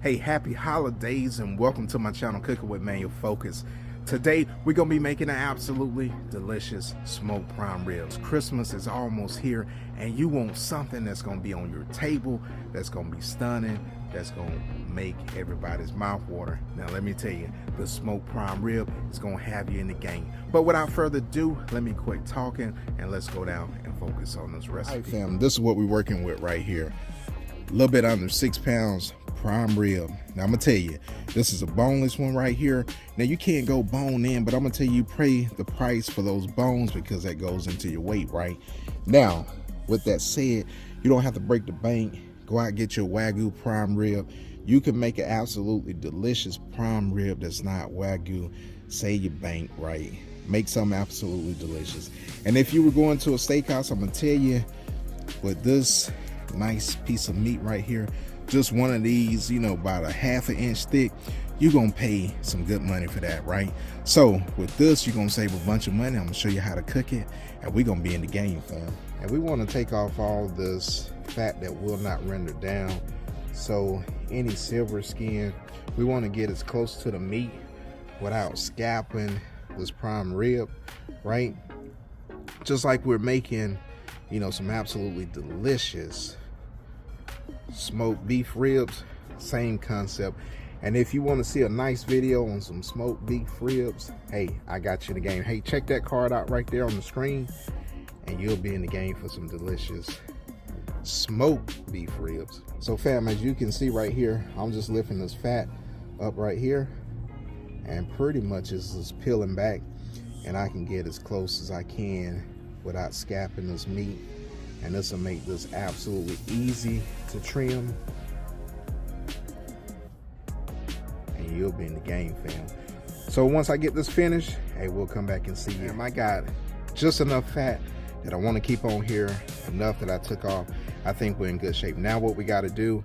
Hey, happy holidays and welcome to my channel, Cooking with Manual Focus. Today, we're going to be making an absolutely delicious smoked prime ribs. Christmas is almost here and you want something that's going to be on your table, that's going to be stunning, that's going to make everybody's mouth water. Now, let me tell you, the smoked prime rib is going to have you in the game. But without further ado, let me quit talking and let's go down and focus on this recipe. All right, fam, this is what we're working with right here. A little bit under 6 pounds prime rib. Now I'm gonna tell you, this is a boneless one right here. Now you can't go bone in, but I'm gonna tell you, pay the price for those bones because that goes into your weight, right? Now, with that said, you don't have to break the bank. Go out and get your Wagyu prime rib. You can make an absolutely delicious prime rib that's not Wagyu. Save your bank, right? Make something absolutely delicious. And if you were going to a steakhouse, I'm gonna tell you, with this nice piece of meat right here, just one of these, you know, about a 1/2 inch thick, you're gonna pay some good money for that, right? So with this, you're gonna save a bunch of money. I'm gonna show you how to cook it and we're gonna be in the game, fam. And we want to take off all this fat that will not render down. So any silver skin, we want to get as close to the meat without scalping this prime rib, right? Just like we're making, you know, some absolutely delicious smoked beef ribs, same concept. And if you want to see a nice video on some smoked beef ribs, hey, I got you in the game. Hey, check that card out right there on the screen and you'll be in the game for some delicious smoked beef ribs. So fam, as you can see right here, I'm just lifting this fat up right here and pretty much it's just peeling back, and I can get as close as I can without scalping this meat. And this will make this absolutely easy to trim. And you'll be in the game, fam. So once I get this finished, hey, we'll come back and see you. I got just enough fat that I want to keep on here, enough that I took off. I think we're in good shape. Now what we got to do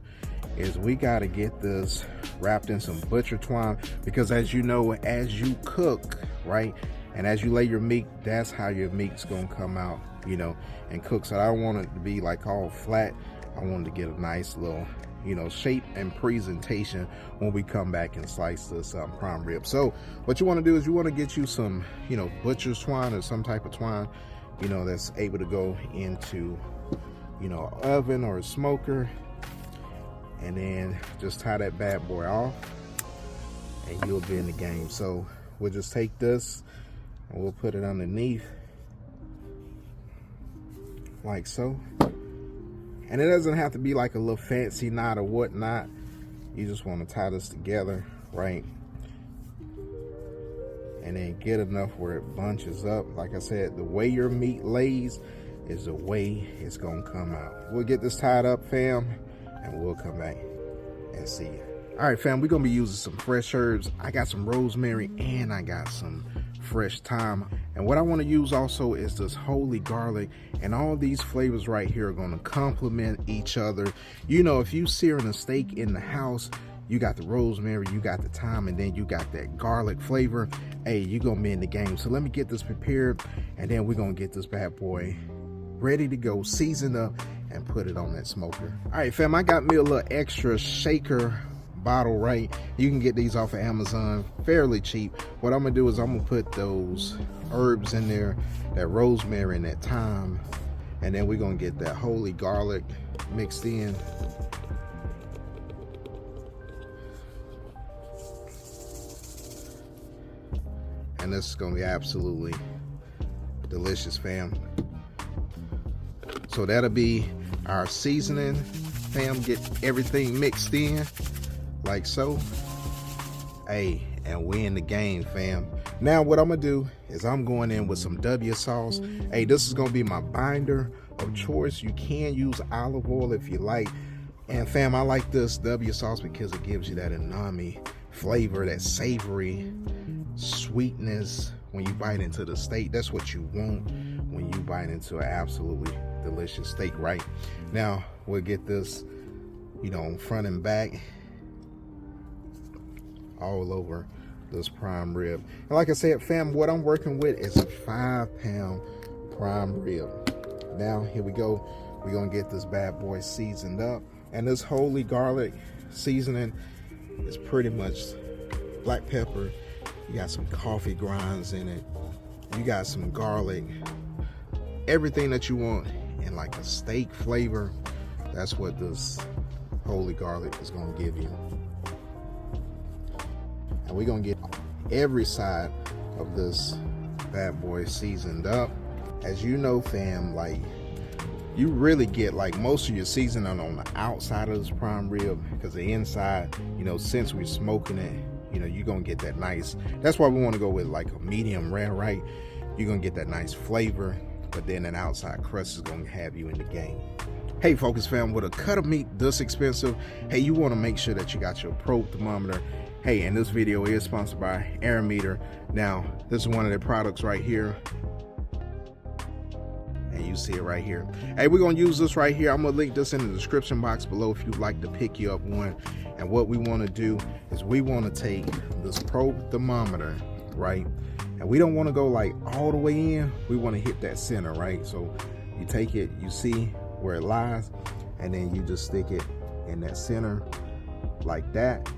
is we got to get this wrapped in some butcher twine, because as you know, as you cook, right, and as you lay your meat, that's how your meat's gonna come out, you know, and cook. So I don't want it to be like all flat. I wanted to get a nice little, you know, shape and presentation when we come back and slice this prime rib. So what you want to do is you want to get you some, you know, butcher's twine or some type of twine, you know, that's able to go into, you know, an oven or a smoker, and then just tie that bad boy off and you'll be in the game. So we'll just take this and we'll put it underneath like so. And it doesn't have to be like a little fancy knot or whatnot. You just want to tie this together, right? And then get enough where it bunches up. Like I said, the way your meat lays is the way it's gonna come out. We'll get this tied up, fam, and we'll come back and see you. All right, fam, we're gonna be using some fresh herbs. I got some rosemary and I got some fresh thyme. And what I want to use also is this holy garlic, and all these flavors right here are going to complement each other. You know, if you searing a steak in the house, you got the rosemary, you got the thyme, and then you got that garlic flavor. Hey, you're gonna be in the game. So let me get this prepared and then we're gonna get this bad boy ready to go, seasoned up, and put it on that smoker. All right, fam, I got me a little extra shaker bottle, right? You can get these off of Amazon fairly cheap. What I'm gonna do is I'm gonna put those herbs in there, that rosemary and that thyme, and then we're gonna get that holy garlic mixed in. And this is gonna be absolutely delicious, fam. So that'll be our seasoning, fam. Get everything mixed in like so. Hey, and we in the game, fam. Now what I'm gonna do is I'm going in with some W sauce. Hey, this is gonna be my binder of choice. You can use olive oil if you like. And fam, I like this W sauce because it gives you that umami flavor, that savory sweetness when you bite into the steak. That's what you want when you bite into an absolutely delicious steak, right? Now we'll get this, you know, front and back all over this prime rib. And like I said, fam, what I'm working with is a 5-pound prime rib. Now here we go. We're gonna get this bad boy seasoned up, and this holy garlic seasoning is pretty much black pepper. You got some coffee grinds in it. You got some garlic. Everything that you want in like a steak flavor. That's what this holy garlic is gonna give you. And we're gonna get every side of this bad boy seasoned up. As you know, fam, like you really get like most of your seasoning on the outside of this prime rib, because the inside, you know, since we're smoking it, you know, you're gonna get that nice. That's why we want to go with like a medium rare, right? You're gonna get that nice flavor, but then an outside crust is gonna have you in the game. Hey focus fam, with a cut of meat this expensive, hey, you want to make sure that you got your probe thermometer. Hey, and this video is sponsored by Aerometer. Now this is one of their products right here, and you see it right here. Hey, we're gonna use this right here. I'm gonna link this in the description box below if you'd like to pick you up one. And what we want to do is we want to take this probe thermometer, right, and we don't want to go like all the way in. We want to hit that center, right? So you take it, you see where it lies, and then you just stick it in that center like that,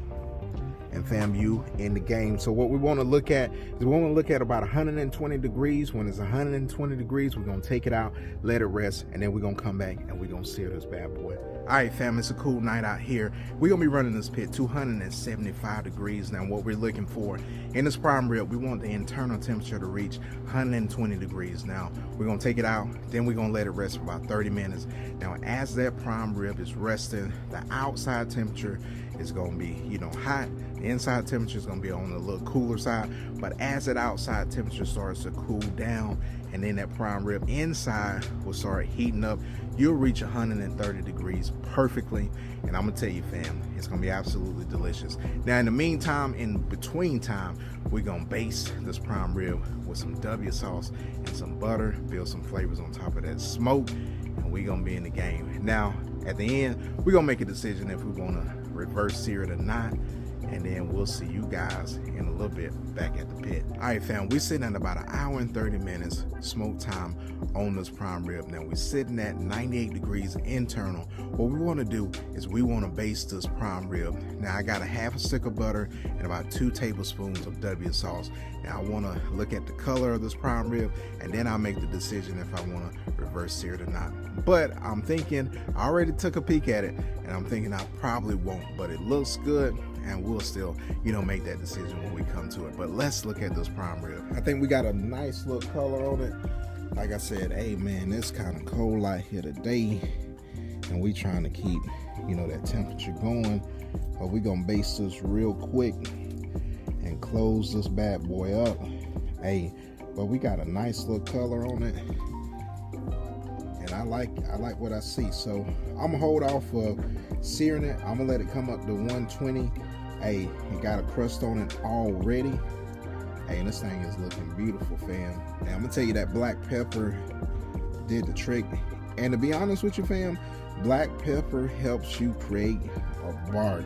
and fam, you in the game. So what we want to look at is we want to look at about 120 degrees. When it's 120 degrees, we're going to take it out, let it rest, and then we're going to come back and we're going to sear this bad boy. All right, fam, it's a cool night out here. We're going to be running this pit 275 degrees. Now, what we're looking for in this prime rib, we want the internal temperature to reach 120 degrees. Now, we're going to take it out, then we're going to let it rest for about 30 minutes. Now, as that prime rib is resting, the outside temperature is going to be, you know, hot. The inside temperature is going to be on the little cooler side. But as that outside temperature starts to cool down, and then that prime rib inside will start heating up, you'll reach 130 degrees perfectly. And I'm gonna tell you, fam, it's gonna be absolutely delicious. Now, in the meantime, in between time, we're gonna baste this prime rib with some W sauce and some butter, build some flavors on top of that smoke, and we're gonna be in the game. Now, at the end, we're gonna make a decision if we wanna reverse sear it or not, and then we'll see you guys in a little bit back at the pit. All right, fam, we're sitting at about 1 hour and 30 minutes smoke time on this prime rib. Now, we're sitting at 98 degrees internal. What we want to do is we want to baste this prime rib. Now, I got a half a stick of butter and about 2 tablespoons of W sauce. Now, I want to look at the color of this prime rib, and then I'll make the decision if I want to reverse sear it or not. But I'm thinking, I already took a peek at it, and I'm thinking I probably won't, but it looks good, and we'll still, you know, make that decision when we come to it. But let's look at this prime rib. I think we got a nice little color on it. Like I said, hey man, it's kind of cold out here today, and we trying to keep, you know, that temperature going. But we gonna baste this real quick and close this bad boy up. Hey, but we got a nice little color on it, and I like what I see. So I'm gonna hold off of searing it. I'm gonna let it come up to 120. Hey, it got a crust on it already. Hey, and this thing is looking beautiful, fam. Now, I'm gonna tell you that black pepper did the trick. And to be honest with you, fam, black pepper helps you create a bark.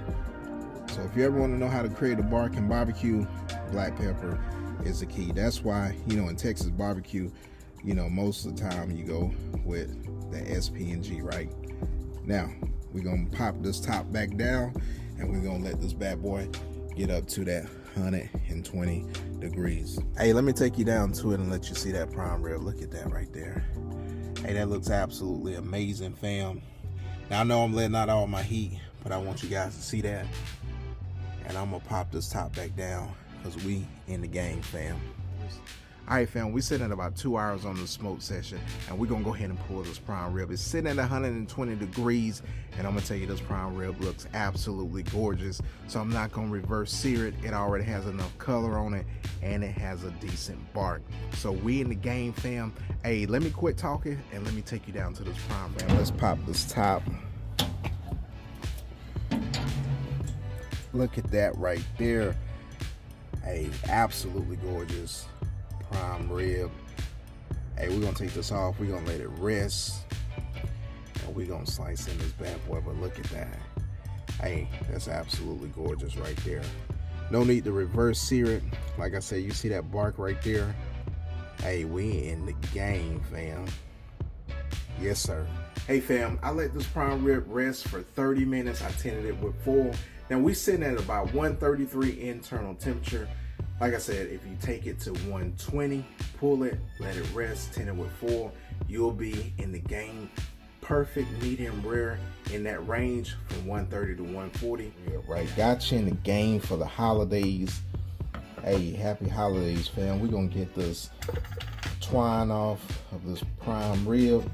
So if you ever want to know how to create a bark in barbecue, black pepper is the key. That's why, you know, in Texas barbecue, you know, most of the time you go with the SP&G, right? Now, we're gonna pop this top back down, and we're gonna let this bad boy get up to that 120 degrees. Hey, let me take you down to it and let you see that prime rib. Look at that right there. Hey, that looks absolutely amazing, fam. Now, I know I'm letting out all my heat, but I want you guys to see that. And I'm gonna pop this top back down, because we in the game, fam. All right, fam, we sitting at about 2 hours on the smoke session, and we're gonna go ahead and pull this prime rib. It's sitting at 120 degrees, and I'm gonna tell you, this prime rib looks absolutely gorgeous. So I'm not gonna reverse sear it. It already has enough color on it, and it has a decent bark. So we in the game, fam. Hey, let me quit talking, and let me take you down to this prime rib. Let's pop this top. Look at that right there. Hey, absolutely gorgeous prime rib. Hey, we're gonna take this off. We're gonna let it rest, and we're gonna slice in this bad boy. But look at that. Hey, that's absolutely gorgeous right there. No need to reverse sear it. Like I said, you see that bark right there. Hey, we in the game, fam. Yes, sir. Hey, fam, I let this prime rib rest for 30 minutes. I tinted it with foil. Now we sitting at about 133 internal temperature. Like I said, if you take it to 120, pull it, let it rest, tint it with foil, you'll be in the game. Perfect medium rare in that range from 130 to 140. Yeah, right, got you in the game for the holidays. Hey, happy holidays, fam. We're gonna get this twine off of this prime rib,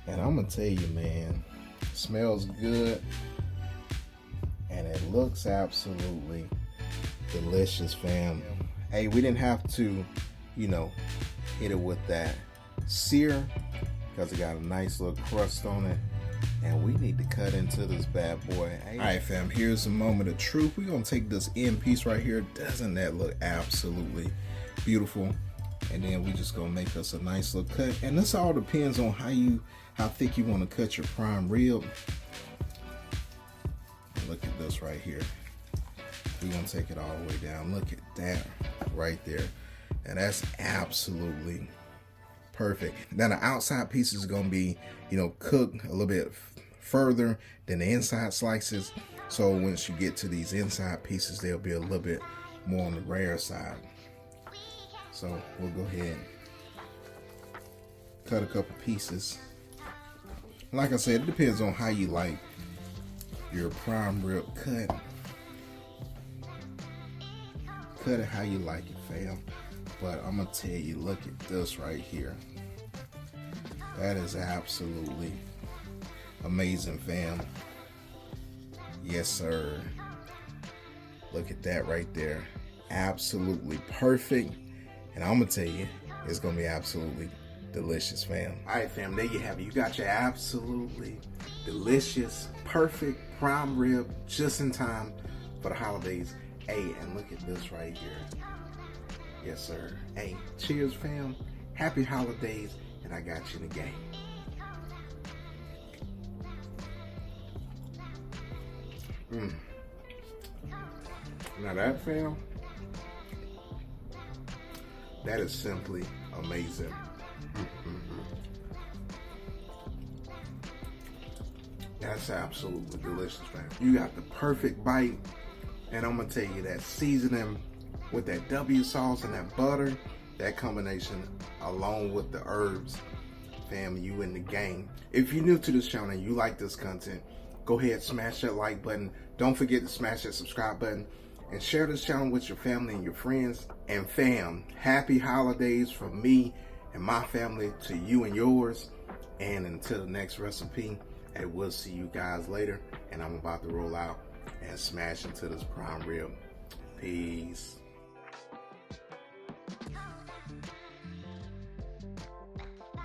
and I'm gonna tell you, man, it smells good and it looks absolutely delicious, fam. Hey, we didn't have to, you know, hit it with that sear because it got a nice little crust on it, and we need to cut into this bad boy. Hey. All right, fam, here's a moment of truth. We're gonna take this end piece right here. Doesn't that look absolutely beautiful? And then we just gonna make us a nice little cut, and this all depends on how thick you want to cut your prime rib. Look at this right here. We're gonna take it all the way down. Look at that right there. And that's absolutely perfect. Now the outside piece is gonna be, you know, cooked a little bit further than the inside slices. So once you get to these inside pieces, they'll be a little bit more on the rare side. So we'll go ahead and cut a couple pieces. Like I said, it depends on how you like your prime rib cut. Cut it how you like it, fam. But I'm gonna tell you, look at this right here. That is absolutely amazing, fam. Yes, sir. Look at that right there. Absolutely perfect. And I'm gonna tell you, it's gonna be absolutely delicious, fam. All right, fam, there you have it. You got your absolutely delicious, perfect prime rib just in time for the holidays. Hey, and look at this right here. Yes, sir. Hey, cheers, fam. Happy holidays, and I got you in the game. Now that, fam, that is simply amazing. That's absolutely delicious, fam. You got the perfect bite, and I'm gonna tell you that seasoning with that W sauce and that butter, that combination along with the herbs, fam, you in the game. If you're new to this channel and you like this content, go ahead, smash that like button. Don't forget to smash that subscribe button and share this channel with your family and your friends. And fam, happy holidays from me and my family to you and yours. And until the next recipe, and we'll see you guys later. And I'm about to roll out and smash into this prime rib. Peace.